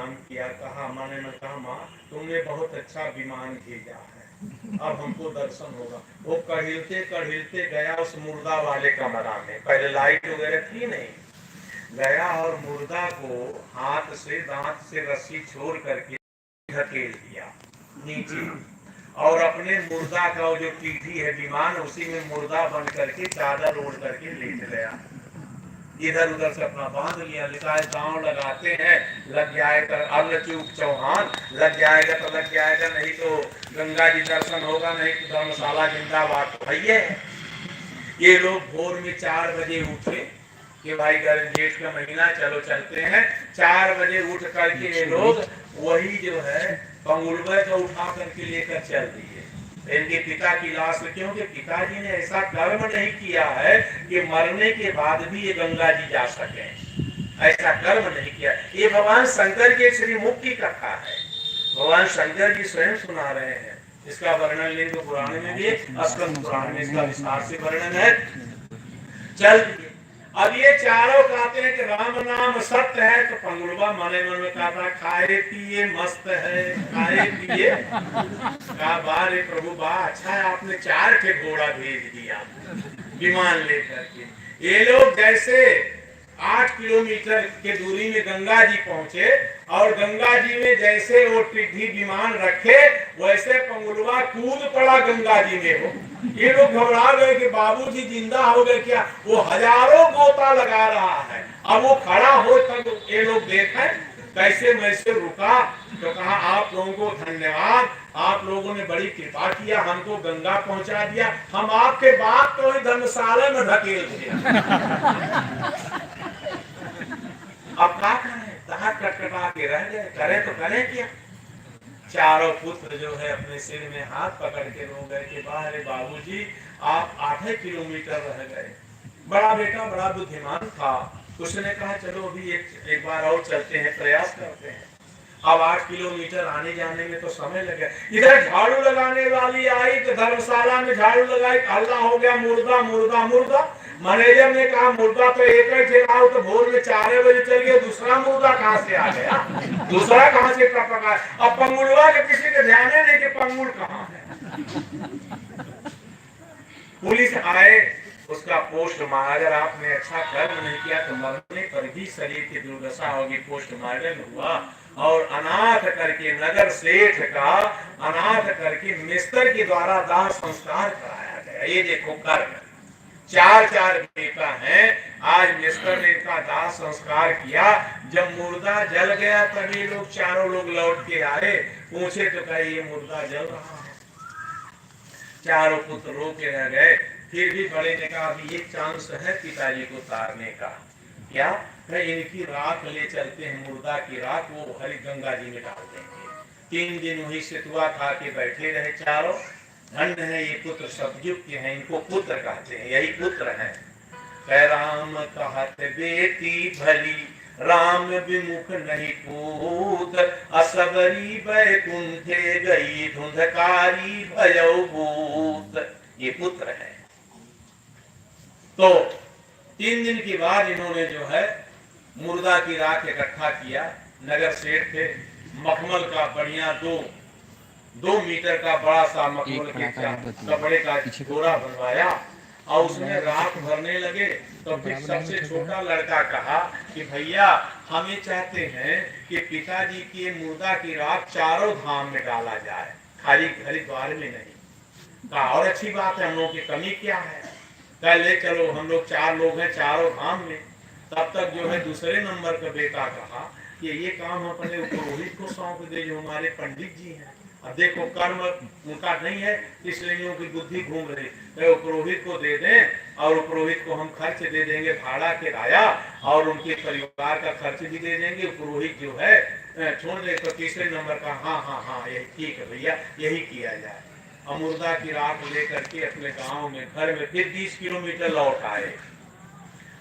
प्रणाम किया, कहा मैंने न कहा माँ तुमने बहुत अच्छा विमान भेजा है, अब हमको दर्शन होगा। वो कढ़िलते कढ़िलते गया उस मुर्दा वाले कमरा में, पहले लाइट वगैरह थी नहीं, गया और मुर्दा को हाथ से दांत से रस्सी छोड़ करके ढकेल दिया नीचे, और अपने मुर्दा का जो पीठी है विमान, उसी में मुर्दा बन करके चादर ओढ़ करके लेट गया, इधर उधर से अपना बांध लिया। लिखा है गांव लगाते हैं लग जाएगा, अब चूक चौहान लग जाएगा तो लग जाएगा, नहीं तो गंगा जी दर्शन होगा, नहीं तो धर्मशाला जिंदाबाद। तो भैया ये लोग भोर में 4 बजे उठे कि भाई जेठ का महीना चलो चलते हैं। 4 बजे उठ करके ये लोग वही जो है पंगुड़बे को उठा करके लेकर चल दिए इनके पिता की लाश, क्योंकि पिताजी ने ऐसा कर्म नहीं किया है कि मरने के बाद भी ये गंगा जी जा सके, ऐसा कर्म नहीं किया। ये भगवान शंकर की श्री मुक्ति कथा है, भगवान शंकर जी स्वयं सुना रहे हैं। इसका वर्णन लिंग पुराण में भी, स्कंद पुराण में इसका विस्तार से वर्णन है। चल अब ये चारों कहते हैं कि राम नाम सत्य है, तो पंगुड़वा मने मन में कहा खाए पिए मस्त है, खाए पिए कहा बारे प्रभु बा अच्छा है आपने 4 के घोड़ा भेज दिया विमान लेकर के। ये लोग जैसे 8 किलोमीटर के दूरी में गंगा जी पहुंचे और गंगा जी में जैसे वो टिड्डी विमान रखे वैसे पंगुलवा कूद पड़ा गंगा जी में। हो ये लोग घबरा गए कि बाबूजी जिंदा हो गए क्या, वो हजारों गोता लगा रहा है। अब वो खड़ा हो तब ये लोग देखें कैसे वैसे रुका, तो कहा आप लोगों को धन्यवाद, आप लोगों ने बड़ी कृपा किया, हमको गंगा पहुंचा दिया, हम आपके बाप को ही धर्मशाला में धकेल दिया। अब क्या करें, तहां कटकटा के रह गए, करें तो करें क्या। चारों पुत्र जो है अपने सिर में हाथ पकड़ के रो गए कि बाहरे बाबूजी आप 8 किलोमीटर रह गए। बड़ा बेटा बड़ा बुद्धिमान था, उसने कहा चलो अभी एक बार और चलते हैं, प्रयास करते हैं। अब 8 किलोमीटर आने जाने में तो समय लगे। इधर झाड़ू लगाने वाली आई तो धर्मशाला में झाड़ू लगाई, हल्ला हो गया मुर्दा मुर्दा मुर्दा। मैनेजर ने कहा मुर्दा तो एक ही थे, तो भोर में 4 बजे चल गया, दूसरा मुर्दा कहाँ से आ गया, दूसरा कहाँ से पका। अब पंगुड़वा के किसी के ध्यान नहीं कि पंगुड़ कहाँ है। पुलिस आए, उसका पोस्टमार्टम, अगर आपने अच्छा कर्म नहीं किया तो मरने पर भी शरीर की दुर्दशा होगी। पोस्टमार्टम हुआ और अनाथ करके नगर सेठ का अनाथ करके मिस्टर के द्वारा दाह संस्कार कराया गया। ये देखो कर्म, 4 बेटा हैं, आज मिस्टर ने इनका दाह संस्कार किया। जब मुर्दा जल गया तभी लोग चारों लोग लौट के आए, पूछे तो कहे ये मुर्दा जल रहा है। चारों पुत्र रो के रह गए। फिर भी बड़े ने कहा अभी एक चांस है पिताजी को तारने का, क्या इनकी राख ले चलते हैं, मुर्दा की राख वो हरि गंगा जी में डाल देंगे। 3 दिन वही सेतुआ खा के बैठे रहे चारों। धन्य है ये पुत्र सतयुग के हैं, इनको पुत्र कहते हैं, यही पुत्र हैं। कह राम कहत बेटी भली, राम विमुख नहीं पूत, असबरी बैकुंठे गई धुंधकारी भयौ भूत। ये पुत्र है। तो 3 दिन के बाद इन्होंने जो है मुर्दा की राख इकट्ठा किया। नगर सेठ थे, मखमल का बढ़िया 2 मीटर का बड़ा सा मखमल के कपड़े का घोड़ा बनवाया और उसमें राख भरने लगे। तो फिर सबसे छोटा लड़का कहा कि भैया हम ये चाहते हैं कि पिताजी के मुर्दा की राख चारों धाम में डाला जाए, खाली हरिद्वार में नहीं। कहा और अच्छी बात है, हम लोगों की कमी क्या है, कह ले चलो हम लोग 4 लोग हैं चारों धाम में। तब तक जो है दूसरे नंबर का बेटा कहा कि ये काम अपने पुरोहित को सौंप दे जो हमारे पंडित जी हैं। अब देखो कर्म उनका नहीं है इसलिए उनकी बुद्धि घूम रही, तो पुरोहित को दे दें और पुरोहित को हम खर्च दे देंगे, भाड़ा किराया और उनके परिवार का खर्च भी दे देंगे। पुरोहित जो है छोड़ दे। तो तीसरे नंबर का हाँ हाँ हाँ यही ठीक है भैया, यही किया जाए। मुर्दा की राख लेकर के अपने गांव में घर में फिर 20 किलोमीटर लौट आए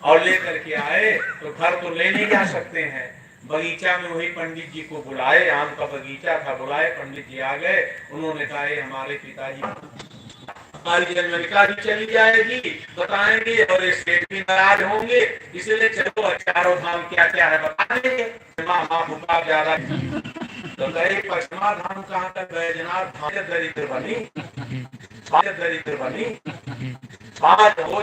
और लेकर के आए। तो घर तो ले नहीं जा सकते हैं, बगीचा में वही पंडित जी को बुलाए, आम का बगीचा था, बुलाए, पंडित जी आ गए। उन्होंने कहा हमारे पिताजी हमारी जन्मनिका भी चली जाएगी, बताएंगे और ये सेठ भी नाराज होंगे। इसलिए चलो चारों धाम क्या क्या है बता देंगे। माँ ज्यादा तो गए पश्चिमा धाम कहाँ तक बैजनाथ धाम दरिद्र बनी, दरिद्र बनी बात हो